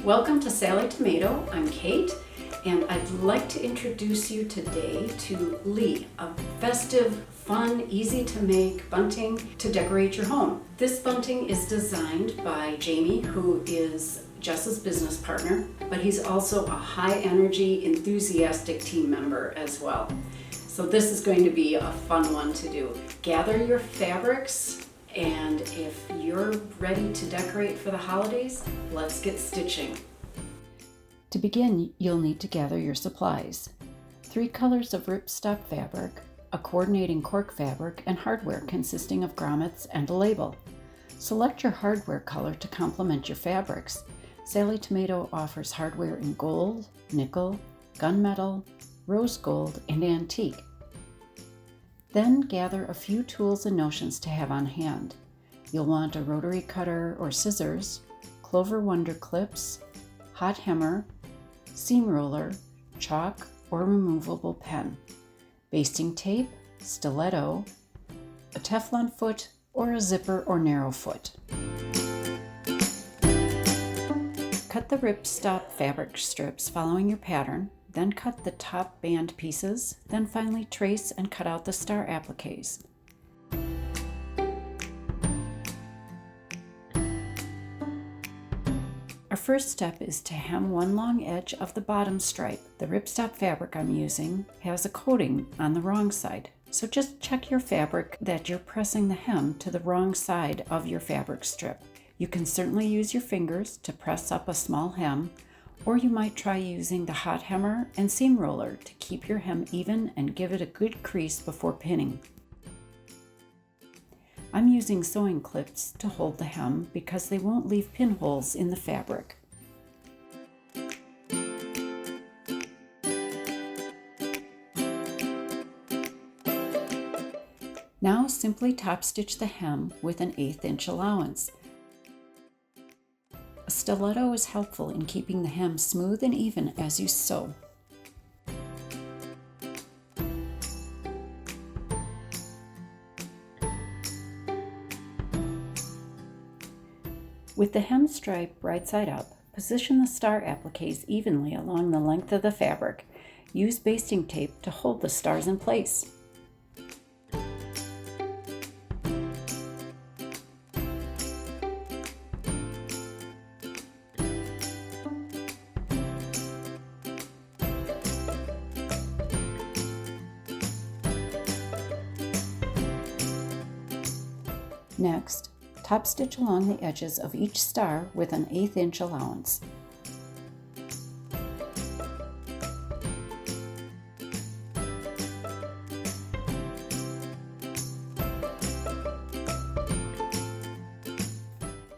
Welcome to Sallie Tomato. I'm Kate, and I'd like to introduce you today to Lee, a festive, fun, easy to make bunting to decorate your home. This bunting is designed by Jamie, who is Jess's business partner, but he's also a high energy, enthusiastic team member as well. So this is going to be a fun one to do. Gather your fabrics, and if you're ready to decorate for the holidays, let's get stitching. To begin, you'll need to gather your supplies. 3 colors of ripstop fabric, a coordinating cork fabric, and hardware consisting of grommets and a label. Select your hardware color to complement your fabrics. Sallie Tomato offers hardware in gold, nickel, gunmetal, rose gold, and antique. Then gather a few tools and notions to have on hand. You'll want a rotary cutter or scissors, clover wonder clips, hot hammer, seam roller, chalk or removable pen, basting tape, stiletto, a Teflon foot, or a zipper or narrow foot. Cut the ripstop fabric strips following your pattern, then cut the top band pieces, then finally trace and cut out the star appliques. Our first step is to hem one long edge of the bottom stripe. The ripstop fabric I'm using has a coating on the wrong side, so just check your fabric that you're pressing the hem to the wrong side of your fabric strip. You can certainly use your fingers to press up a small hem, or you might try using the hot hammer and seam roller to keep your hem even and give it a good crease before pinning. I'm using sewing clips to hold the hem because they won't leave pinholes in the fabric. Now simply top stitch the hem with an 1/8 inch allowance. A stiletto is helpful in keeping the hem smooth and even as you sew. With the hem stripe right side up, position the star appliques evenly along the length of the fabric. Use basting tape to hold the stars in place. Next, top stitch along the edges of each star with an 1/8 inch allowance.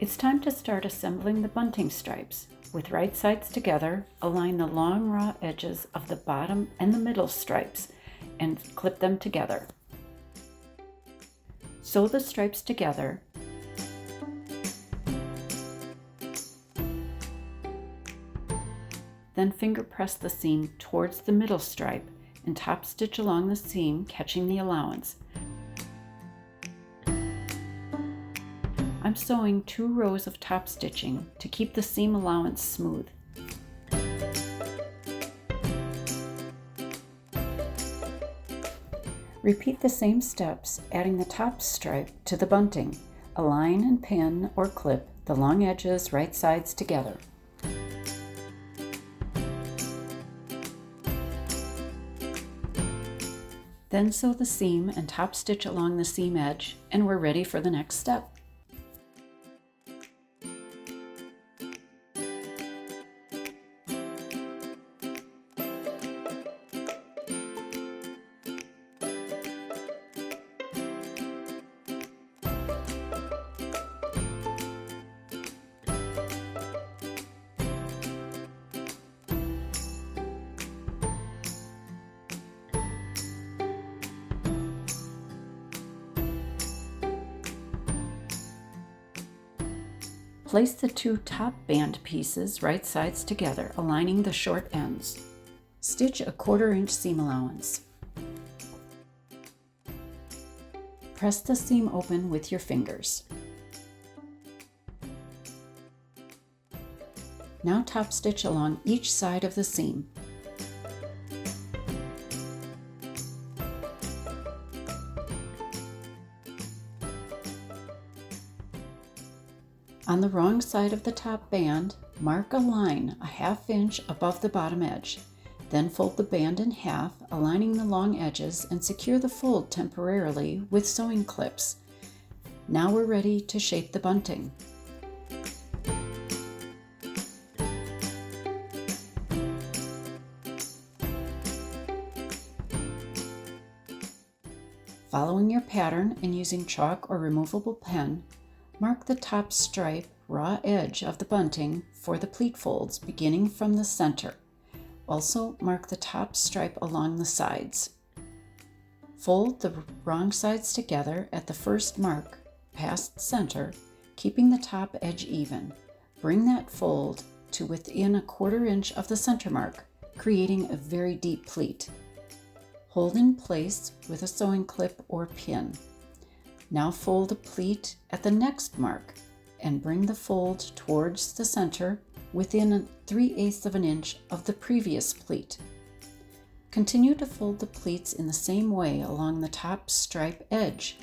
It's time to start assembling the bunting stripes. With right sides together, align the long raw edges of the bottom and the middle stripes and clip them together. Sew the stripes together. Then finger press the seam towards the middle stripe and top stitch along the seam, catching the allowance. I'm sewing 2 rows of top stitching to keep the seam allowance smooth. Repeat the same steps, adding the top stripe to the bunting. Align and pin or clip the long edges right sides together. Then sew the seam and top stitch along the seam edge, and we're ready for the next step. Place the 2 top band pieces right sides together, aligning the short ends. Stitch a 1/4 inch seam allowance. Press the seam open with your fingers. Now top stitch along each side of the seam. On the wrong side of the top band, mark a line a ½ inch above the bottom edge. Then fold the band in half, aligning the long edges, and secure the fold temporarily with sewing clips. Now we're ready to shape the bunting. Following your pattern and using chalk or removable pen, mark the top stripe raw edge of the bunting for the pleat folds beginning from the center. Also mark the top stripe along the sides. Fold the wrong sides together at the first mark past center, keeping the top edge even. Bring that fold to within ½ inch of the center mark, creating a very deep pleat. Hold in place with a sewing clip or pin. Now fold a pleat at the next mark and bring the fold towards the center within 3/8 of an inch of the previous pleat. Continue to fold the pleats in the same way along the top stripe edge.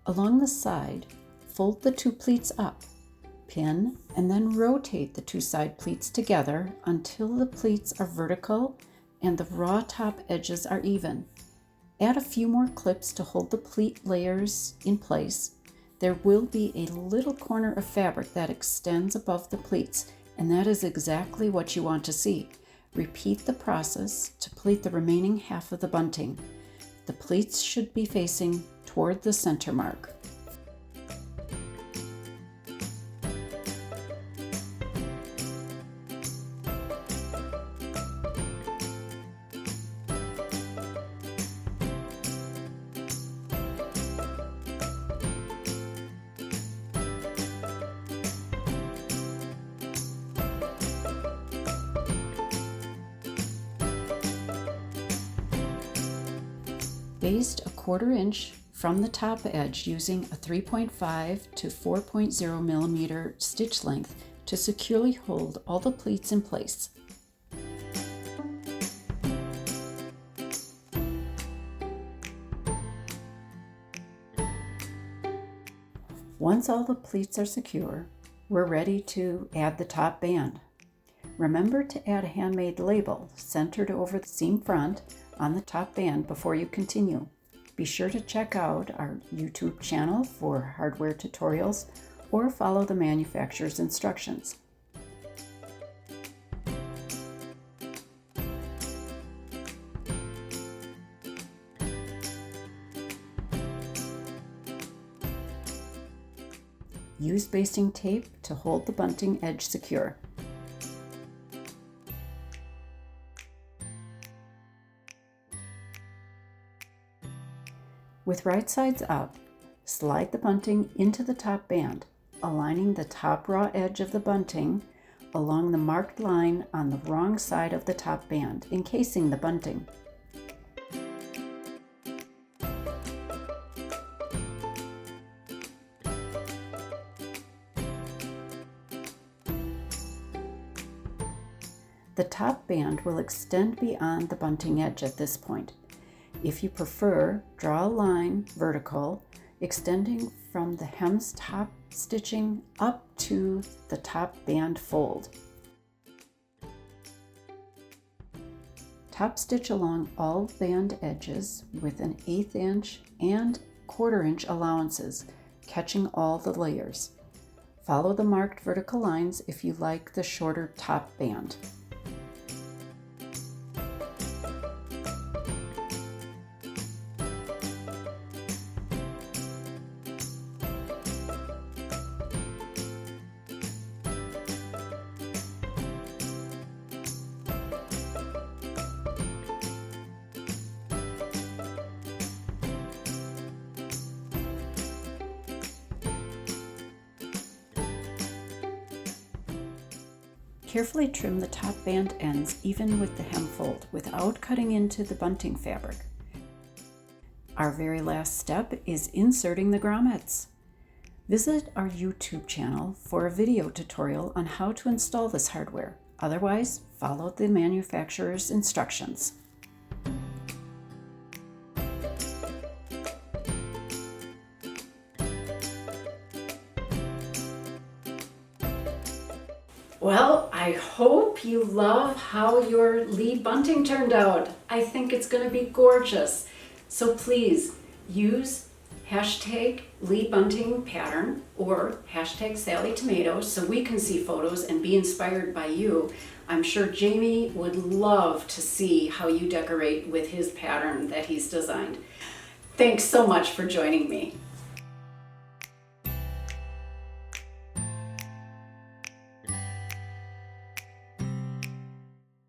Along the side, fold the 2 pleats up, pin, and then rotate the 2 side pleats together until the pleats are vertical and the raw top edges are even. Add a few more clips to hold the pleat layers in place. There will be a little corner of fabric that extends above the pleats, and that is exactly what you want to see. Repeat the process to pleat the remaining half of the bunting. The pleats should be facing toward the center mark. Baste 1/4 inch from the top edge using a 3.5 to 4.0 millimeter stitch length to securely hold all the pleats in place. Once all the pleats are secure, we're ready to add the top band. Remember to add a handmade label centered over the seam front on the top band before you continue. Be sure to check out our YouTube channel for hardware tutorials or follow the manufacturer's instructions. Use basting tape to hold the bunting edge secure. With right sides up, slide the bunting into the top band, aligning the top raw edge of the bunting along the marked line on the wrong side of the top band, encasing the bunting. The top band will extend beyond the bunting edge at this point. If you prefer, draw a line vertical, extending from the hem's top stitching up to the top band fold. Top stitch along all band edges with an 1/8 inch and 1/4 inch allowances, catching all the layers. Follow the marked vertical lines if you like the shorter top band. Carefully trim the top band ends even with the hem fold without cutting into the bunting fabric. Our very last step is inserting the grommets. Visit our YouTube channel for a video tutorial on how to install this hardware. Otherwise, follow the manufacturer's instructions. Well, I hope you love how your Lee Bunting turned out. I think it's going to be gorgeous. So please use hashtag Lee Bunting pattern or hashtag Sallie Tomatoes so we can see photos and be inspired by you. I'm sure Jamie would love to see how you decorate with his pattern that he's designed. Thanks so much for joining me.